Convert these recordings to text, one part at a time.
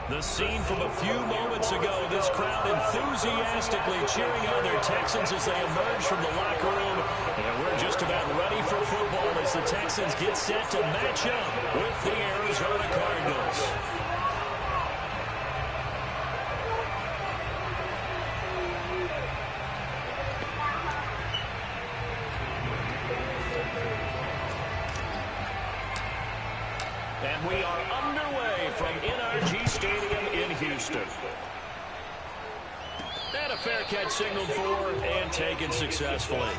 The scene from a few moments ago, this crowd enthusiastically cheering on their Texans as they emerge from the locker room. And we're just about ready for football as the Texans get set to match up with the Arizona Cardinals. And we are underway from NRG Stadium in Houston. And a fair catch signaled for and taken successfully.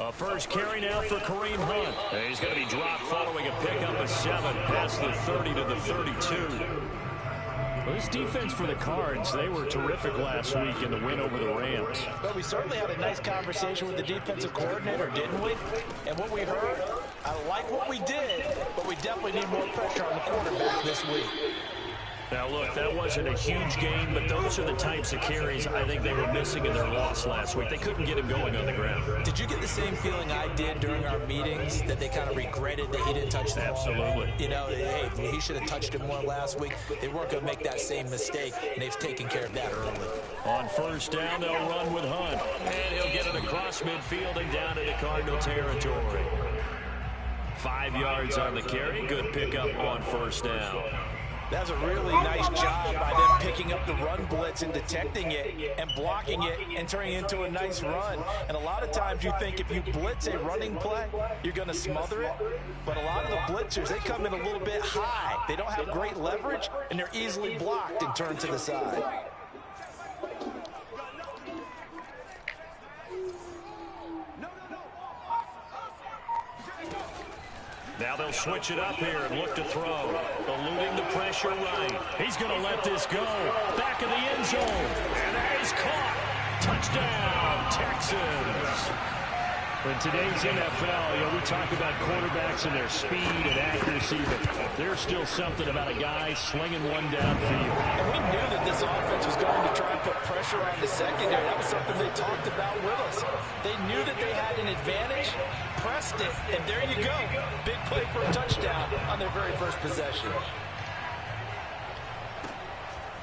A first carry now for Kareem Hunt. And he's going to be dropped following a pickup of 7 past the 30 to the 32. Well, this defense for the Cards, they were terrific last week in the win over the Rams. But we certainly had a nice conversation with the defensive coordinator, didn't we? And what we heard, I like what we did, but we definitely need more pressure on the quarterback this week. Now, look, that wasn't a huge game, but those are the types of carries I think they were missing in their loss last week. They couldn't get him going on the ground. Did you get the same feeling I did during our meetings, that they kind of regretted that he didn't touch the ball? Absolutely. You know, hey, he should have touched it more last week. They weren't going to make that same mistake, and they've taken care of that early. On first down, they'll run with Hunt. And he'll get it across midfield and down into Cardinal territory. 5 yards on the carry. Good pickup on first down. That's a really nice job by them picking up the run blitz and detecting it and blocking it and turning it into a nice run. And a lot of times you think if you blitz a running play, you're going to smother it. But a lot of the blitzers, they come in a little bit high. They don't have great leverage, and they're easily blocked and turned to the side. Now they'll switch it up here and look to throw. Eluding the pressure right. He's going to let this go. Back of the end zone. And that is caught. Touchdown, Texans. In today's NFL, we talk about quarterbacks and their speed and accuracy, but there's still something about a guy slinging one downfield. And we knew that this offense was going to try and put pressure on the secondary. That was something they talked about with us. They knew that they had an advantage, pressed it, and there you go. Big play for a touchdown on their very first possession.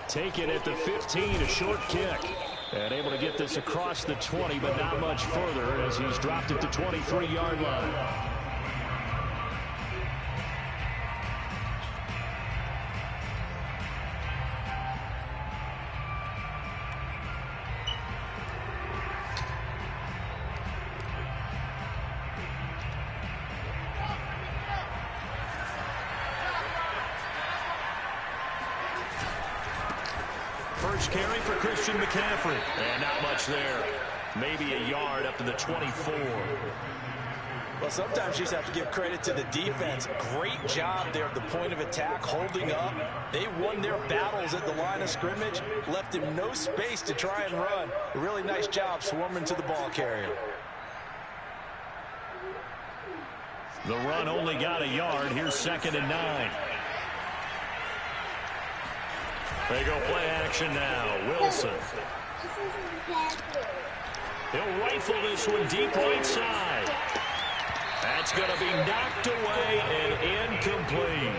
Take it at the 15, a short kick. And able to get this across the 20, but not much further as he's dropped at the 23-yard line. First carry for Christian McCaffrey. And not much there. Maybe a yard up to the 24. Well, sometimes you just have to give credit to the defense. Great job there at the point of attack, holding up. They won their battles at the line of scrimmage, left him no space to try and run. A really nice job swarming to the ball carrier. The run only got a yard. Here's 2nd and 9. They go play action now. Wilson. He'll rifle this one deep right side. That's going to be knocked away and incomplete.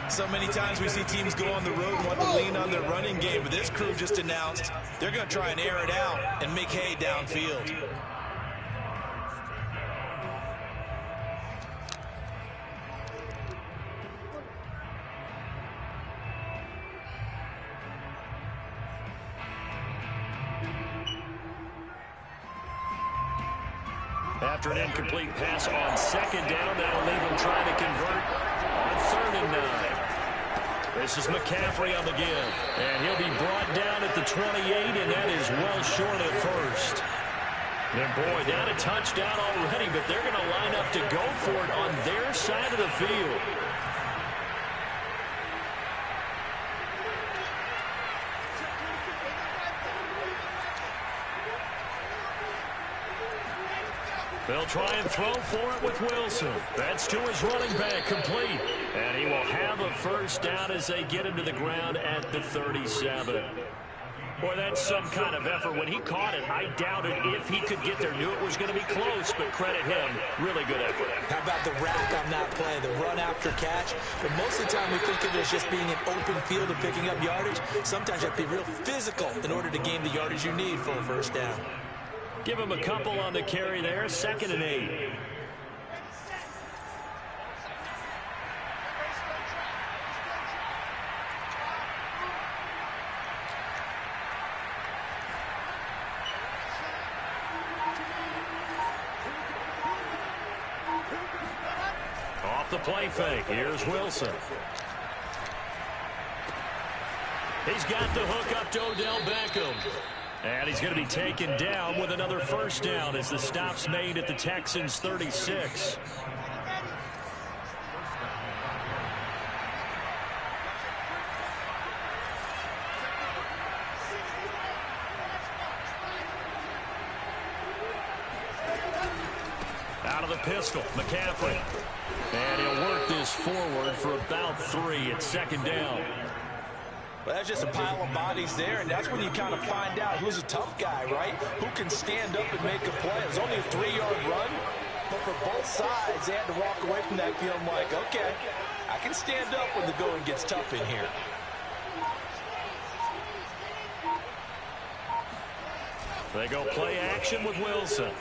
So many times we see teams go on the road and want to lean on their running game, but this crew just announced they're going to try and air it out and make hay downfield. After an incomplete pass on 2nd down, that'll leave him trying to convert on 3rd and 9. This is McCaffrey on the give, and he'll be brought down at the 28, and that is well short of And boy, down a touchdown already, but they're going to line up to go for it on their side of the field. They'll try and throw for it with Wilson. That's to his running back, complete. And he will have a first down as they get him to the ground at the 37. Boy, that's some kind of effort. When he caught it, I doubted if he could get there. Knew it was going to be close, but credit him. Really good effort. How about the rack on that play, the run after catch? But most of the time we think of it as just being an open field and picking up yardage. Sometimes you have to be real physical in order to gain the yardage you need for a first down. Give him a couple on the carry there. 2nd and 8. Off the play fake. Here's Wilson. He's got the hook up to Odell Beckham. And he's going to be taken down with another first down as the stop's made at the Texans 36. Out of the pistol, McCaffrey. And he'll work this forward for about 3 at 2nd down. Well, that's just a pile of bodies there, and that's when you kind of find out who's a tough guy, right? Who can stand up and make a play. It was only a 3-yard run, but for both sides, they had to walk away from that feeling like, okay, I can stand up when the going gets tough in here. They go play action with Wilson.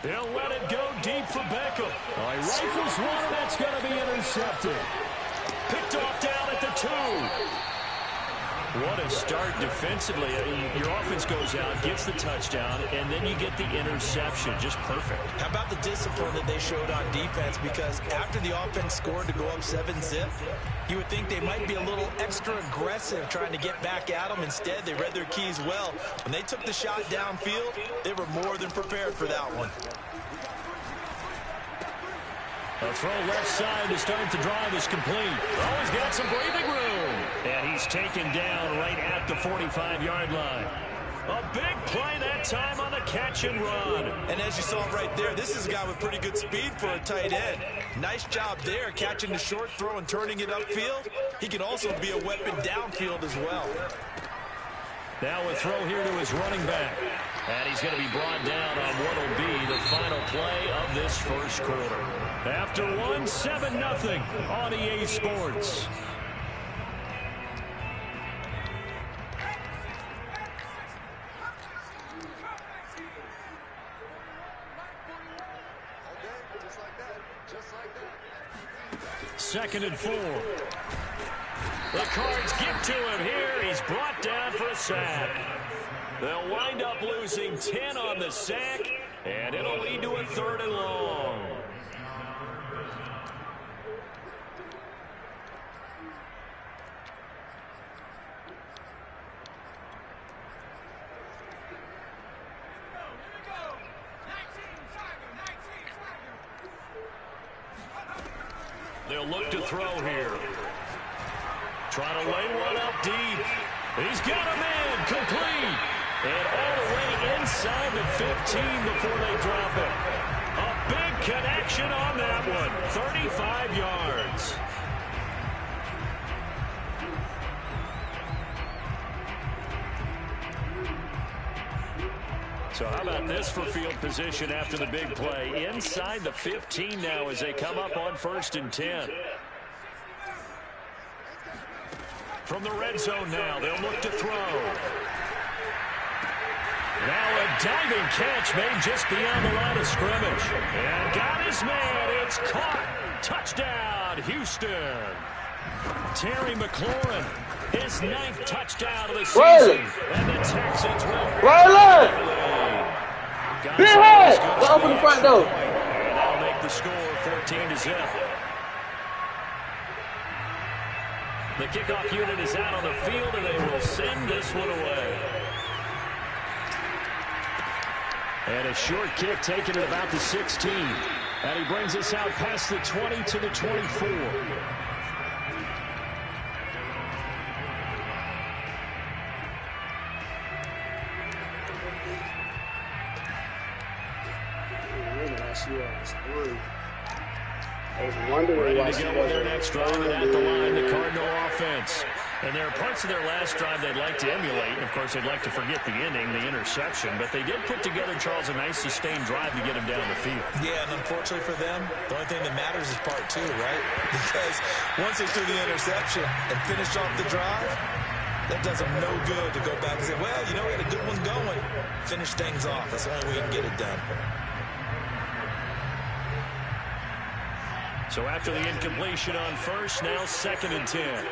They'll let it go deep for Beckham. Oh, he rifles one, and that's going to be intercepted. Picked off down at the 2. What a start defensively. Your offense goes out, gets the touchdown, and then you get the interception. Just perfect. How about the discipline that they showed on defense? Because after the offense scored to go up 7-zip, you would think they might be a little extra aggressive trying to get back at them. Instead, they read their keys well. When they took the shot downfield, they were more than prepared for that one. A throw left side to start the drive is complete. Oh, he's got some breathing room. And he's taken down right at the 45-yard line. A big play that time on the catch and run. And as you saw right there, this is a guy with pretty good speed for a tight end. Nice job there, catching the short throw and turning it upfield. He can also be a weapon downfield as well. Now a throw here to his running back. And he's going to be brought down on what will be the final play of this first quarter. After 7-0 on EA Sports. Second and 4. The Cards get to him here. He's brought down for a sack. They'll wind up losing 10 on the sack, and it'll lead to a 3rd and long. They'll look to throw here. Trying to lay one up deep. He's got a man complete. And all the way inside the 15 before they drop it. A big connection on that one. 35 yards. So how about this for field position after the big play? Inside the 15 now as they come up on 1st and 10. From the red zone now, they'll look to throw. Now a diving catch made just beyond the line of scrimmage. And got his man. It's caught. Touchdown, Houston. Terry McLaurin, his 9th touchdown of the season. And the Texans will open the front door. And that'll make the score 14-0. The kickoff unit is out on the field, and they will send this one away. And a short kick taken at about the 16. And he brings us out past the 20 to the 24. Ready to go with their next drive, and at the line, the Cardinal offense. And there are parts of their last drive they'd like to emulate. And, of course, they'd like to forget the ending, the interception. But they did put together, Charles, a nice sustained drive to get them down the field. Yeah, and unfortunately for them, the only thing that matters is part two, right? Because once they threw the interception and finished off the drive, that does them no good to go back and say, well, you know, we had a good one going. Finish things off. That's the only way you can get it done. So after the incompletion on first, now 2nd and 10.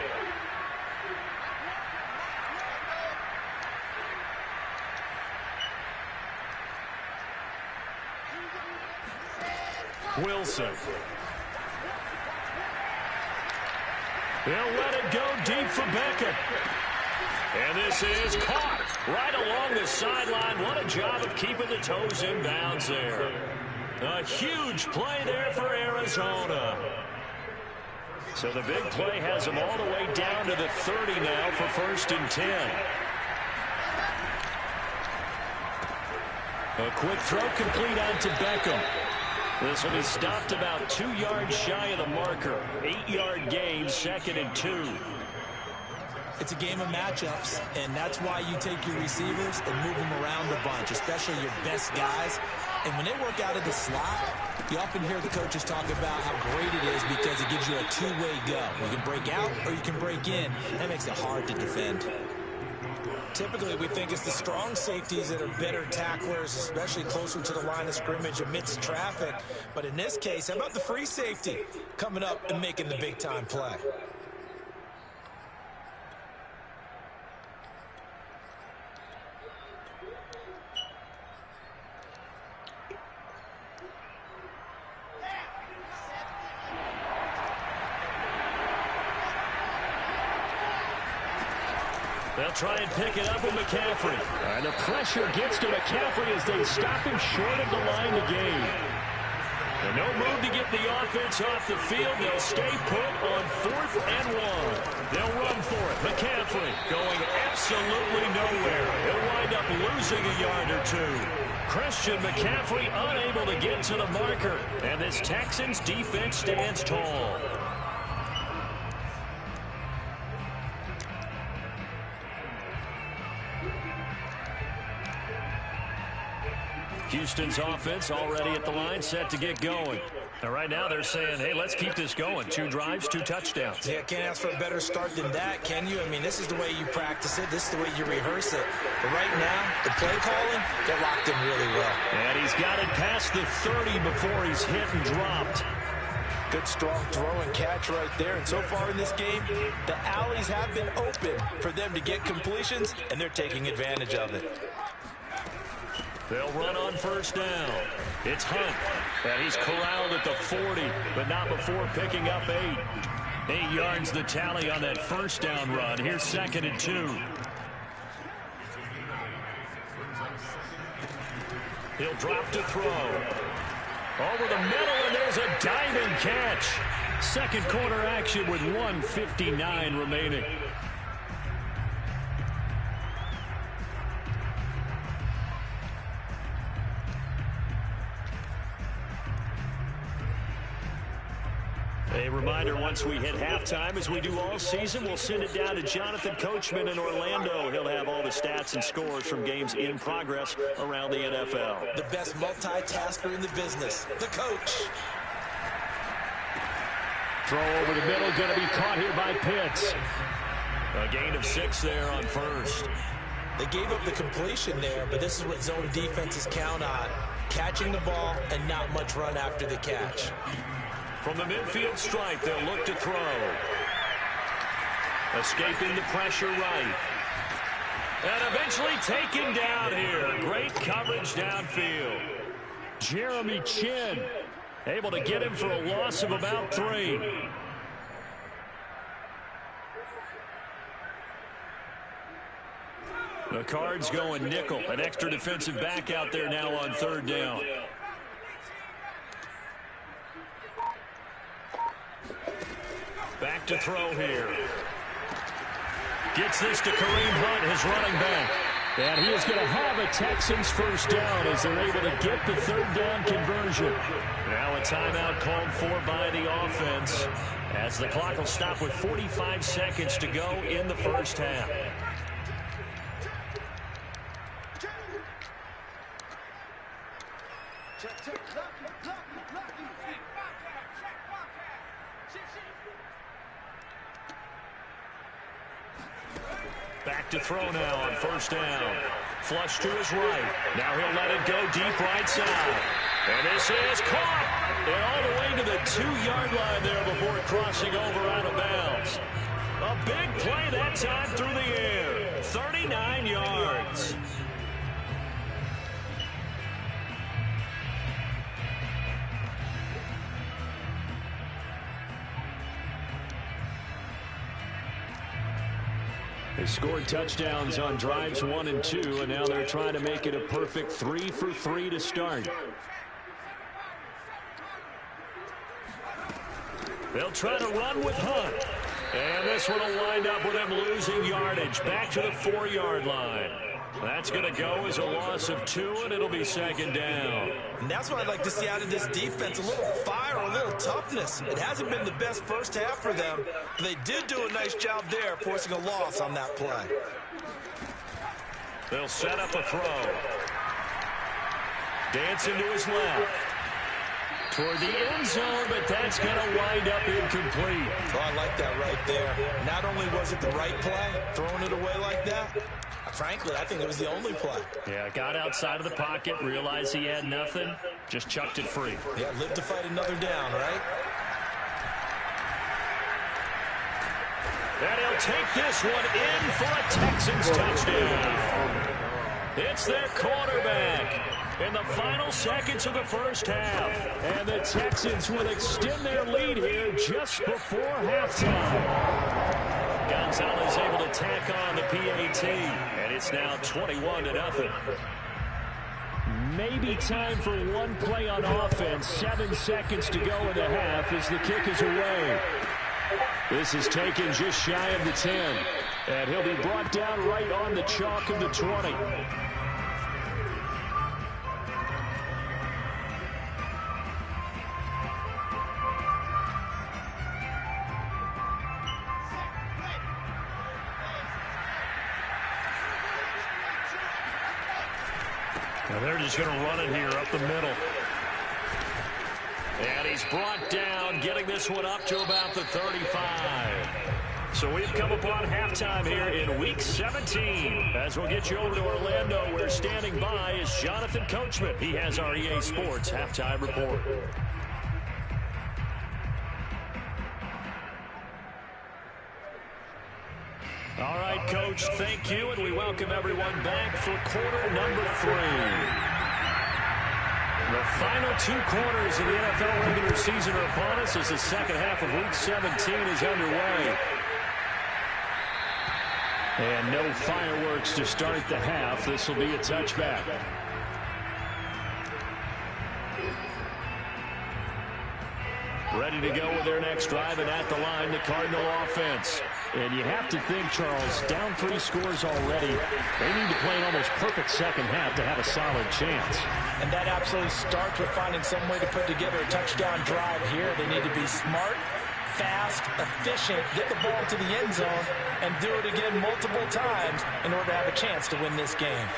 Wilson. They'll let it go deep for Beckham. And this is caught right along the sideline. What a job of keeping the toes in bounds there. A huge play there for Arizona. So the big play has them all the way down to the 30 now for 1st and 10. A quick throw complete out to Beckham. This will be stopped about 2 yards shy of the marker. 8-yard gain, 2nd and 2. It's a game of matchups, and that's why you take your receivers and move them around a bunch, especially your best guys. And when they work out of the slot, you often hear the coaches talk about how great it is because it gives you a two-way go. You can break out or you can break in. That makes it hard to defend. Typically, we think it's the strong safeties that are better tacklers, especially closer to the line of scrimmage amidst traffic. But in this case, how about the free safety coming up and making the big-time play? They'll try and pick it up with McCaffrey. And the pressure gets to McCaffrey as they stop him short of the line to gain. And no move to get the offense off the field. They'll stay put on 4th and 1. They'll run for it. McCaffrey going absolutely nowhere. He'll wind up losing a yard or two. Christian McCaffrey unable to get to the marker. And this Texans defense stands tall. Houston's offense already at the line, set to get going. And right now they're saying, hey, let's keep this going. 2 drives, 2 touchdowns. Yeah, can't ask for a better start than that, can you? I mean, this is the way you practice it. This is the way you rehearse it. But right now, the play calling, they're locked in really well. And he's got it past the 30 before he's hit and dropped. Good, strong throw and catch right there. And so far in this game, the alleys have been open for them to get completions, and they're taking advantage of it. They'll run on 1st down. It's Hunt. And he's corralled at the 40, but not before picking up 8. 8 yards the tally on that 1st down run. Here's 2nd and 2. He'll drop to throw. Over the middle, and there's a diving catch. Second quarter action with 1:59 remaining. A reminder, once we hit halftime, as we do all season, we'll send it down to Jonathan Coachman in Orlando. He'll have all the stats and scores from games in progress around the NFL. The best multitasker in the business, the coach. Throw over the middle, going to be caught here by Pitts. A gain of 6 there on 1st. They gave up the completion there, but this is what zone defenses count on. Catching the ball and not much run after the catch. From the midfield stripe, they'll look to throw. Escaping the pressure right. And eventually taken down here. Great coverage downfield. Jeremy Chin able to get him for a loss of about 3. The Cards going nickel. An extra defensive back out there now on third down. Back to throw here. Gets this to Kareem Hunt, his running back. And he is going to have a Texans first down as they're able to get the third down conversion. Now a timeout called for by the offense as the clock will stop with 45 seconds to go in the first half. Back to throw now on first down. Flush to his right. Now he'll let it go deep right side. And this is caught. And all the way to the 2-yard line there before crossing over out of bounds. A big play that time through the air. 39 yards. They scored touchdowns on drives 1 and 2, and now they're trying to make it a perfect 3 for 3 to start. They'll try to run with Hunt. And this one will wind up with him losing yardage back to the 4-yard line. That's going to go as a loss of 2, and it'll be second down. And that's what I'd like to see out of this defense, a little fire, a little toughness. It hasn't been the best first half for them, but they did do a nice job there, forcing a loss on that play. They'll set up a throw. Dancing to his left. Toward the end zone, but that's going to wind up incomplete. Oh, I like that right there. Not only was it the right play, throwing it away like that, frankly, I think it was the only play. Yeah, got outside of the pocket, realized he had nothing, just chucked it free. Yeah, live to fight another down, right? And he'll take this one in for a Texans touchdown. It's their quarterback in the final seconds of the first half. And the Texans will extend their lead here just before halftime. Gonzalez able to tack on the PAT, and it's now 21-0. Maybe time for one play on offense. 7 seconds to go in the half as the kick is away. This is taken just shy of the 10, and he'll be brought down right on the chalk of the 20. Now they're just going to run it here up the middle. And he's brought down, getting this one up to about the 35. So we've come upon halftime here in Week 17. As we'll get you over to Orlando, where standing by is Jonathan Coachman. He has our EA Sports Halftime Report. All right, Coach, thank you, and we welcome everyone back for quarter number 3. The final 2 quarters of the NFL regular season are upon us as the second half of Week 17 is underway. And no fireworks to start the half. This will be a touchback. Ready to go with their next drive, and at the line, the Cardinal offense. And you have to think, Charles, down 3 scores already. They need to play an almost perfect second half to have a solid chance. And that absolutely starts with finding some way to put together a touchdown drive here. They need to be smart, fast, efficient, get the ball to the end zone, and do it again multiple times in order to have a chance to win this game.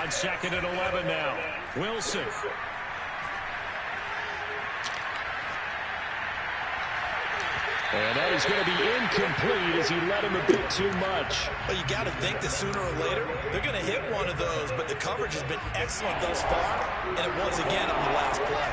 On 2nd and 11 now. Wilson. And that is going to be incomplete as he let him a bit too much. Well, you got to think that sooner or later they're going to hit one of those, but the coverage has been excellent thus far, and it was again on the last play.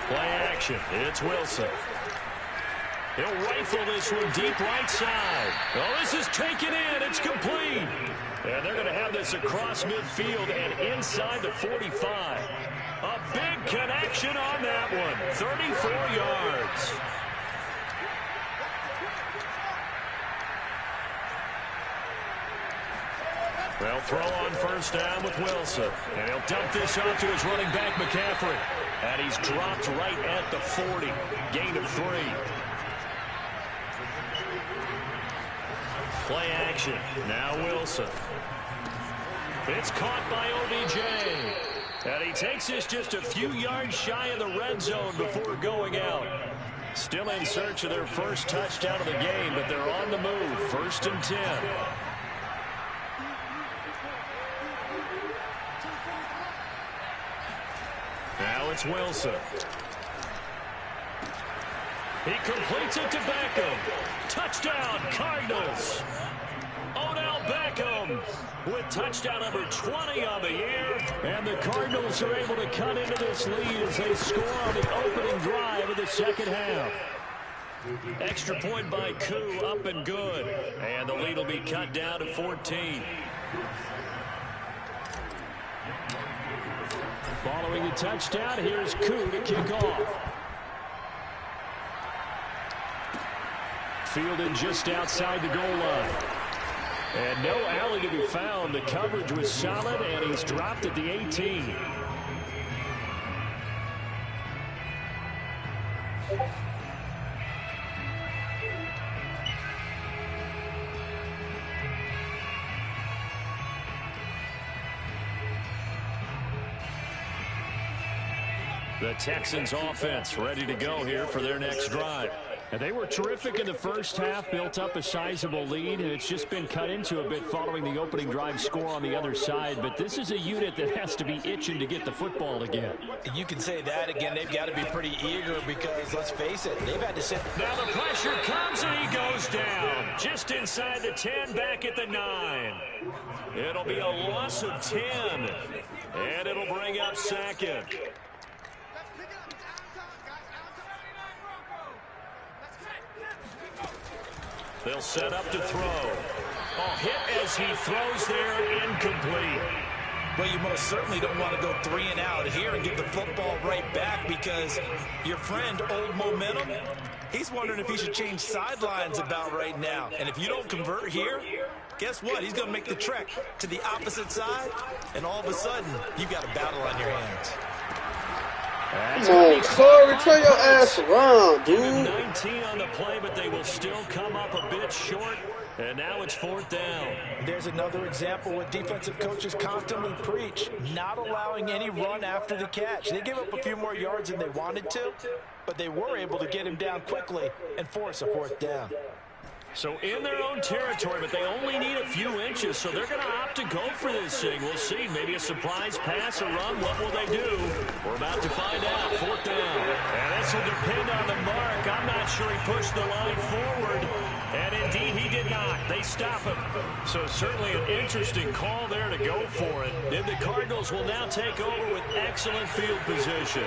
Play action. It's Wilson. He'll rifle this one deep right side. Oh, this is taken in. It's complete. And they're going to have this across midfield and inside the 45. A big connection on that one. 34 yards. They'll throw on first down with Wilson. And he'll dump this off to his running back, McCaffrey. And he's dropped right at the 40. Gain of 3. Play action. Now Wilson. It's caught by OBJ. And he takes this just a few yards shy of the red zone before going out. Still in search of their first touchdown of the game, but they're on the move. 1st and 10. Now it's Wilson. He completes it to Beckham. Touchdown, Cardinals. Odell Beckham with touchdown number 20 on the year. And the Cardinals are able to cut into this lead as they score on the opening drive of the second half. Extra point by Koo, up and good. And the lead will be cut down to 14. Following the touchdown, here's Koo to kick off. Fielded just outside the goal line. And no alley to be found. The coverage was solid, and he's dropped at the 18. The Texans offense ready to go here for their next drive. And they were terrific in the first half, built up a sizable lead, and it's just been cut into a bit following the opening drive score on the other side. But this is a unit that has to be itching to get the football again. You can say that again. They've got to be pretty eager because, let's face it, they've had to sit. Now the pressure comes and he goes down. Just inside the 10, back at the 9. It'll be a loss of 10. And it'll bring up 2nd. They'll set up to throw. A hit as he throws there, incomplete. Well, you most certainly don't want to go 3 and out here and give the football right back because your friend, Old Momentum, he's wondering if he should change sidelines about right now. And if you don't convert here, guess what? He's going to make the trek to the opposite side, and all of a sudden, you've got a battle on your hands. Come on, sorry, turn your ass around, dude. 19 on the play, but they will still come up a bit short. And now it's 4th down. There's another example what defensive coaches constantly preach, not allowing any run after the catch. They gave up a few more yards than they wanted to, but they were able to get him down quickly and force a 4th down. So in their own territory, but they only need a few inches, so they're going to opt to go for this thing. We'll see. Maybe a surprise pass, a run. What will they do? We're about to find out. 4th down. And this will depend on the mark. I'm not sure he pushed the line forward. And indeed, he did not. They stop him. So certainly an interesting call there to go for it. And the Cardinals will now take over with excellent field position.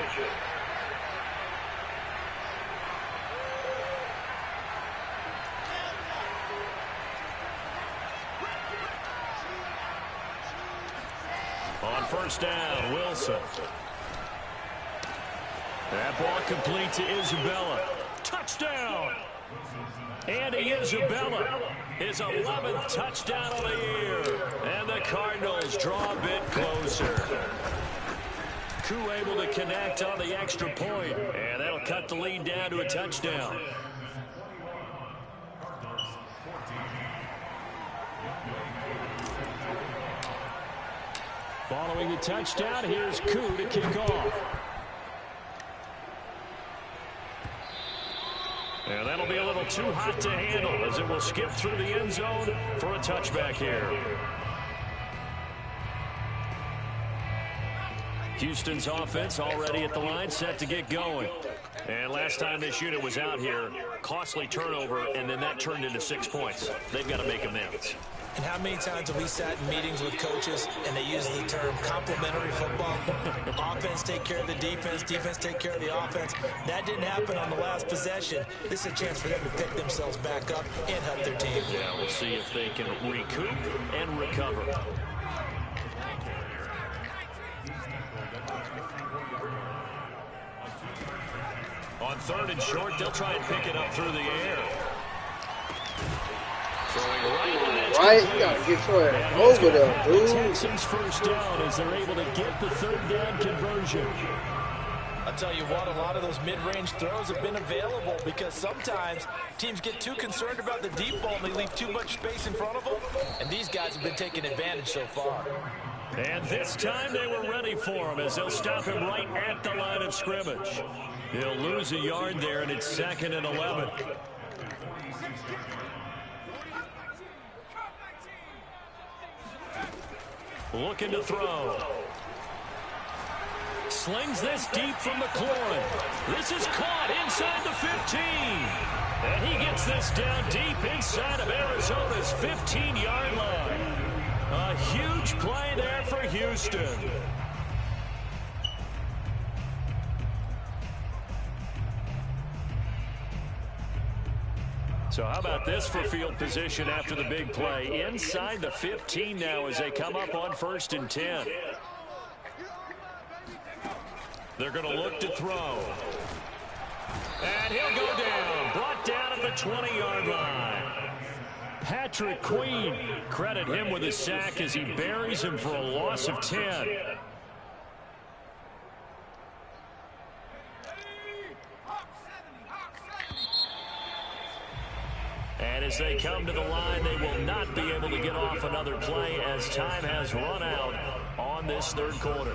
On first down, Wilson. That ball complete to Isabella. Touchdown! Andy Isabella, his 11th touchdown of the year. And the Cardinals draw a bit closer. Koo able to connect on the extra point. And that'll cut the lead down to a touchdown. Following the touchdown, here's Koo to kick off. And that'll be a little too hot to handle as it will skip through the end zone for a touchback here. Houston's offense already at the line, set to get going. And last time this unit was out here, costly turnover, and then that turned into 6 points. They've got to make amends. And how many times have we sat in meetings with coaches and they use the term complementary football? Offense take care of the defense, defense take care of the offense. That didn't happen on the last possession. This is a chance for them to pick themselves back up and help their team. Yeah, we'll see if they can recoup and recover. On 3rd and short, they'll try and pick it up through the air. Right, you gotta get your ass over there, dude. Texans first down as they're able to get the 3rd down conversion. I'll tell you what, a lot of those mid-range throws have been available because sometimes teams get too concerned about the deep ball and they leave too much space in front of them. And these guys have been taking advantage so far. And this time they were ready for him as they'll stop him right at the line of scrimmage. He'll lose a yard there, and it's 2nd and 11. Looking to throw. Slings this deep from McLaurin. This is caught inside the 15. And he gets this down deep inside of Arizona's 15-yard line. A huge play there for Houston. So how about this for field position after the big play? Inside the 15 now as they come up on 1st and 10. They're going to look to throw. And he'll go down. Brought down at the 20-yard line. Patrick Queen, credit him with a sack as he buries him for a loss of 10. And as they come to the line, they will not be able to get off another play as time has run out on this 3rd quarter.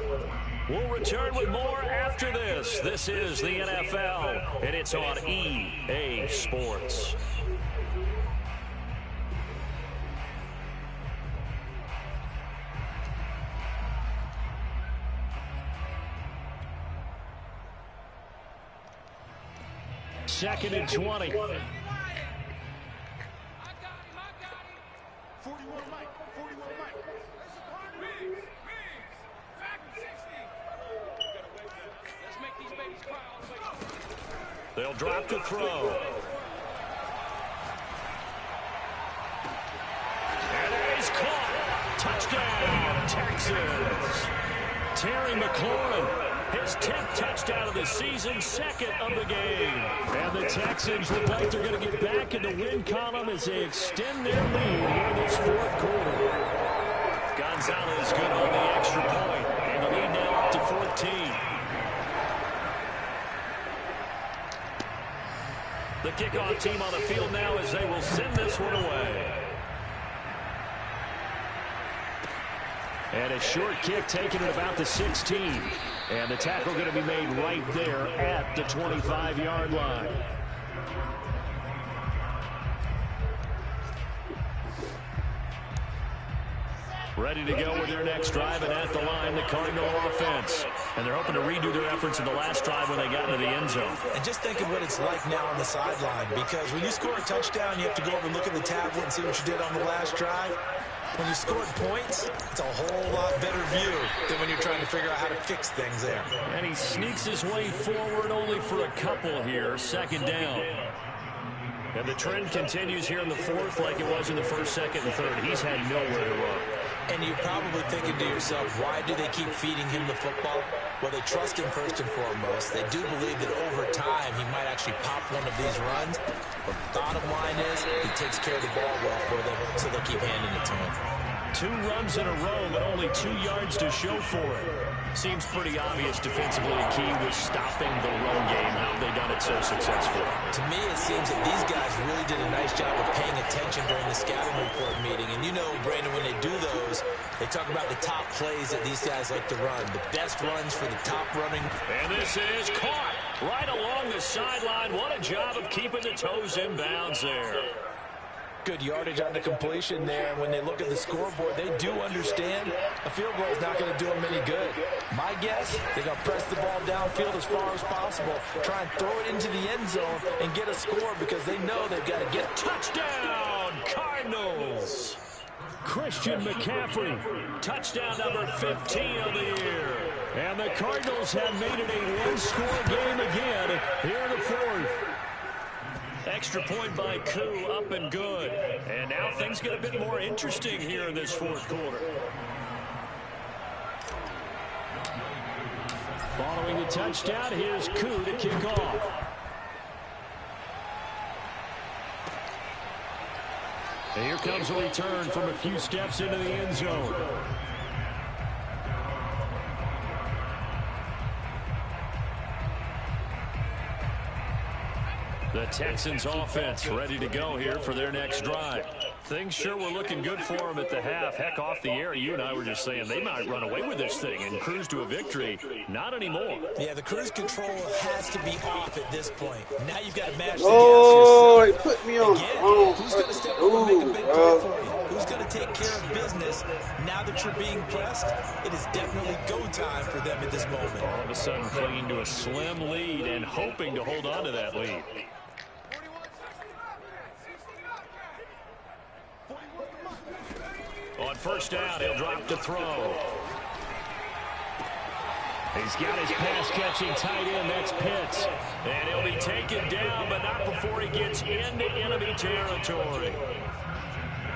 We'll return with more after this. This is the NFL, and it's on EA Sports. Second and 20. They'll drop to throw. And he's caught. Touchdown, Texans. Terry McLaurin, his 10th touchdown of the season, 2nd of the game. And the Texans look like they're going to get back in the win column as they extend their lead here in this 4th quarter. Gonzalez good on the extra point, and the lead now up to 14. The kickoff team on the field now as they will send this one away. And a short kick taken at about the 16. And the tackle going to be made right there at the 25-yard line. Ready to go with their next drive, and at the line, the Cardinal offense. And they're hoping to redo their efforts in the last drive when they got into the end zone. And just think of what it's like now on the sideline, because when you score a touchdown, you have to go over and look at the tablet and see what you did on the last drive. When you scored points, it's a whole lot better view than when you're trying to figure out how to fix things there. And he sneaks his way forward only for a couple here, 2nd down. And the trend continues here in the 4th like it was in the 1st, 2nd, and 3rd. He's had nowhere to run. And you're probably thinking to yourself, why do they keep feeding him the football? Well, they trust him first and foremost. They do believe that over time he might actually pop one of these runs. But the bottom line is he takes care of the ball well for them, so they'll keep handing it to him. 2 runs in a row, but only 2 yards to show for it. Seems pretty obvious defensively the key was stopping the run game. How have they done it so successfully? To me, it seems that these guys really did a nice job of paying attention during the scouting report meeting. And you know, Brandon, when they do those, they talk about the top plays that these guys like to run. The best runs for the top running. And this is caught right along the sideline. What a job of keeping the toes in bounds there. Good yardage on the completion there. When they look at the scoreboard, they do understand a field goal is not going to do them any good. My guess, they're going to press the ball downfield as far as possible, try and throw it into the end zone and get a score because they know they've got to get touchdown, Cardinals. Christian McCaffrey. Touchdown number 15 of the year. And the Cardinals have made it a one-score game again here in the fourth. Extra point by Koo, up and good. And now things get a bit more interesting here in this fourth quarter. Following the touchdown, here's Koo to kick off. And here comes a return from a few steps into the end zone. The Texans offense ready to go here for their next drive. Things sure were looking good for them at the half. Heck, off the air, you and I were just saying they might run away with this thing and cruise to a victory. Not anymore. Yeah, the cruise control has to be off at this point. Now you've got to match the gas Oh, he yourself. put me on. Again, who's going to step up and make a big play for you? Who's going to take care of business now that you're being pressed? It is definitely go time for them at this moment. All of a sudden clinging to a slim lead and hoping to hold on to that lead. On first down, he'll drop to throw. He's got his pass-catching tight end. That's Pitts. And he'll be taken down, but not before he gets into enemy territory.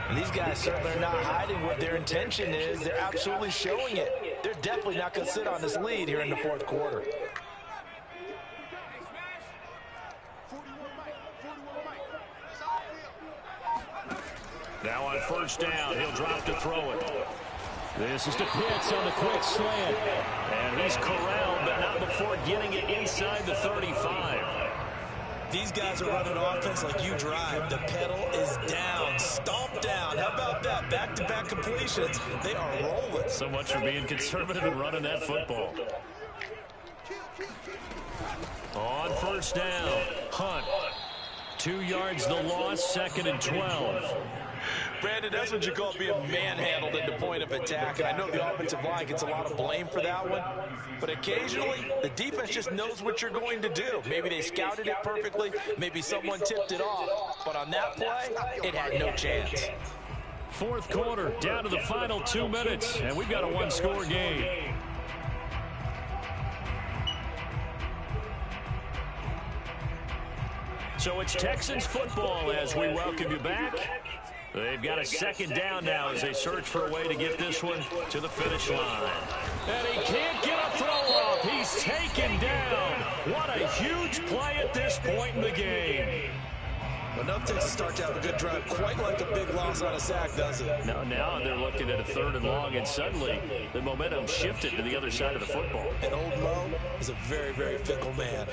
And these guys certainly are not hiding what their intention is. They're absolutely showing it. They're definitely not going to sit on this lead here in the fourth quarter. Now on first down, he'll drop to throw it. This is to Pitts on the quick slant. And he's corralled, but not before getting it inside the 35. These guys are running offense like you drive. The pedal is down, stomped down. How about that? Back-to-back completions. They are rolling. So much for being conservative and running that football. On first down, Hunt. 2 yards the loss, 2nd and 12. Brandon, that's what you call being manhandled at the point of attack. And I know the offensive line gets a lot of blame for that one. But occasionally, the defense just knows what you're going to do. Maybe they scouted it perfectly. Maybe someone tipped it off. But on that play, it had no chance. Fourth quarter, down to the final 2 minutes. And we've got a one-score game. So it's Texans football as we welcome you back. They've got a 2nd down now as they search for a way to get this one to the finish line. And he can't get a throw off. He's taken down. What a huge play at this point in the game. Enough takes to start to have a good drive, quite like a big loss on a sack, does it? Now they're looking at a 3rd and long, and suddenly the momentum shifted to the other side of the football. And old Mo is a very, very fickle man.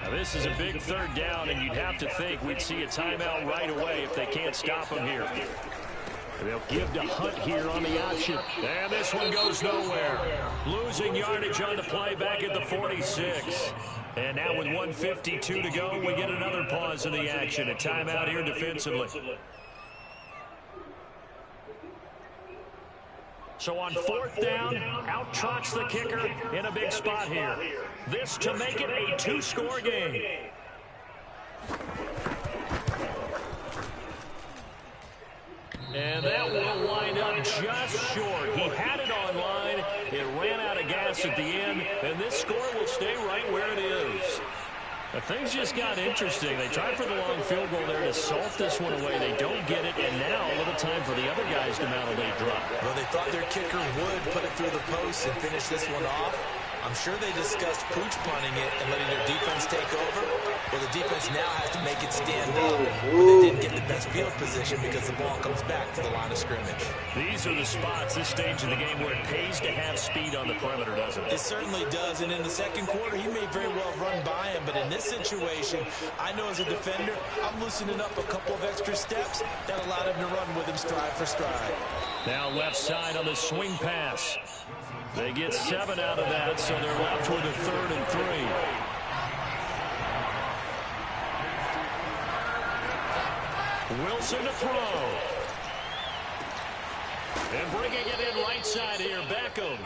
Now this is a big 3rd down, and you'd have to think we'd see a timeout right away if they can't stop him here. They'll give to Hunt here on the option. And this one goes nowhere. Losing yardage on the play back at the 46. And now with 1:52 to go, we get another pause in the action. A timeout here defensively. So on 4th down, out trots the kicker in a big spot here. This to make it a 2-score game. And that will wind up just short. He had it on line. It ran out of gas at the end, and this score will stay right where it is. But things just got interesting. They tried for the long field goal there to salt this one away. They don't get it, and now a little time for the other guys to mount a late drop. Well, they thought their kicker would put it through the post and finish this one off. I'm sure they discussed pooch punting it and letting their defense take over. Well, the defense now has to make it stand up. But they didn't get the best field position because the ball comes back to the line of scrimmage. These are the spots, this stage of the game, where it pays to have speed on the perimeter, doesn't it? It certainly does. And in the second quarter, he may very well run by him. But in this situation, I know as a defender, I'm loosening up a couple of extra steps that allowed him to run with him stride for stride. Now left side on the swing pass. They get 7 out of that, so they're left with a 3rd and 3. Wilson to throw. And bringing it in right side here, Beckham.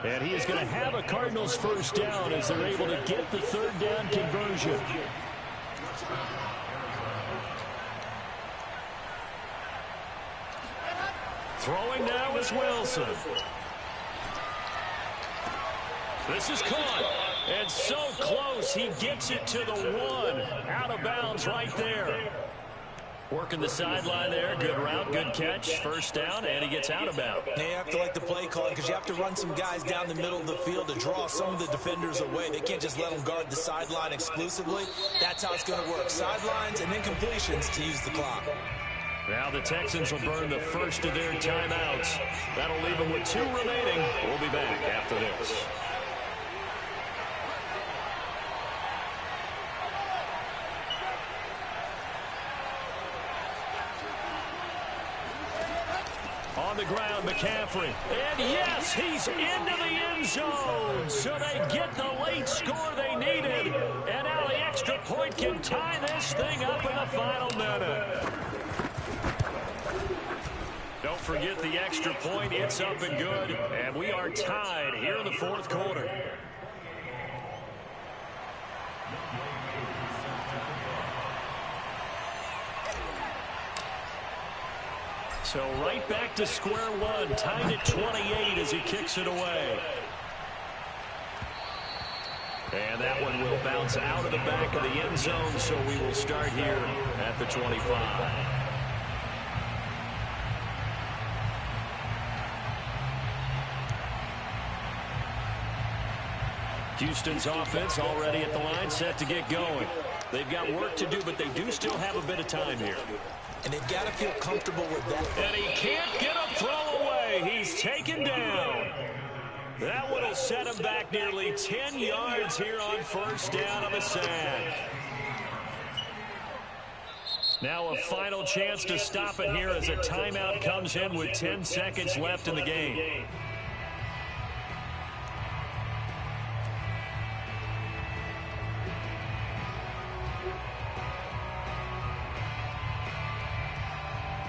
And he is going to have a Cardinals 1st down as they're able to get the 3rd down conversion. Throwing now is Wilson. This is caught. And so close, he gets it to the 1. Out of bounds right there. Working the sideline there. Good route, good catch. First down, and he gets out of bounds. Now you have to like the play calling because you have to run some guys down the middle of the field to draw some of the defenders away. They can't just let them guard the sideline exclusively. That's how it's going to work. Sidelines and then completions to use the clock. Now the Texans will burn the first of their timeouts. That'll leave them with 2 remaining. We'll be back after this. On the ground, McCaffrey. And yes, he's into the end zone. So they get the late score they needed. And now the extra point can tie this thing up in the final minute. Don't forget the extra point. It's up and good. And we are tied here in the 4th quarter. So right back to square one, tied at 28 as he kicks it away. And that one will bounce out of the back of the end zone, so we will start here at the 25. Houston's offense already at the line, set to get going. They've got work to do, but they do still have a bit of time here. And they've got to feel comfortable with that. And he can't get a throw away. He's taken down. That one will set him back nearly 10 yards here on first down on the sack. Now a final chance to stop it here as a timeout comes in with 10 seconds left in the game.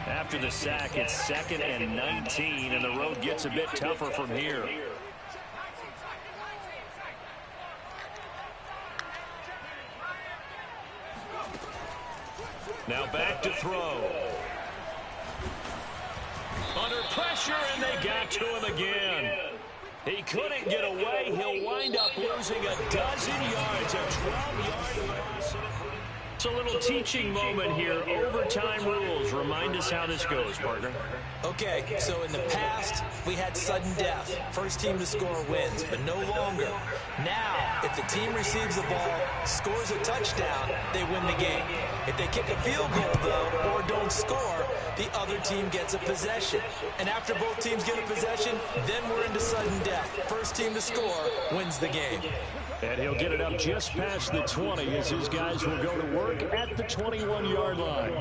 After the sack, it's 2nd and 19, and the road gets a bit tougher from here. Now back to throw. Under pressure, and they got to him again. He couldn't get away. He'll wind up losing a dozen yards, a 12-yard loss. It's a little teaching moment here. Overtime rules. Remind us how this goes, partner. Okay, so in the past, we had sudden death. First team to score wins, but no longer. Now, if the team receives the ball, scores a touchdown, they win the game. If they kick a field goal, though, or don't score, the other team gets a possession. And after both teams get a possession, then we're into sudden death. First team to score wins the game. And he'll get it up just past the 20 as his guys will go to work at the 21-yard line.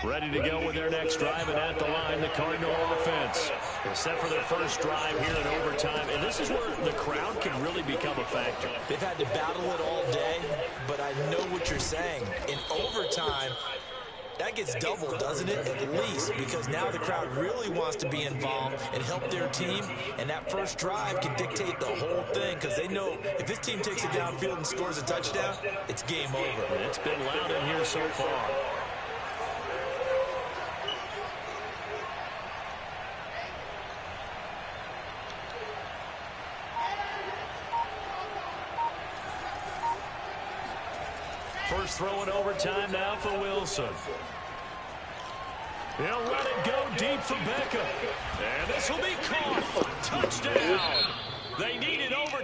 Ready to go with their next drive, and at the line, the Cardinal offense. They're set for their first drive here in overtime, and this is where the crowd can really become a factor. They've had to battle it all day, but I know what you're saying. In overtime, that gets doubled, doesn't it? At least, because now the crowd really wants to be involved and help their team, and that first drive can dictate the whole thing because they know if this team takes it downfield and scores a touchdown, it's game over. It's been loud in here so far. First throw in overtime now for Wilson. He'll let it go deep for Beckham. And this will be caught. Touchdown. They needed overtime.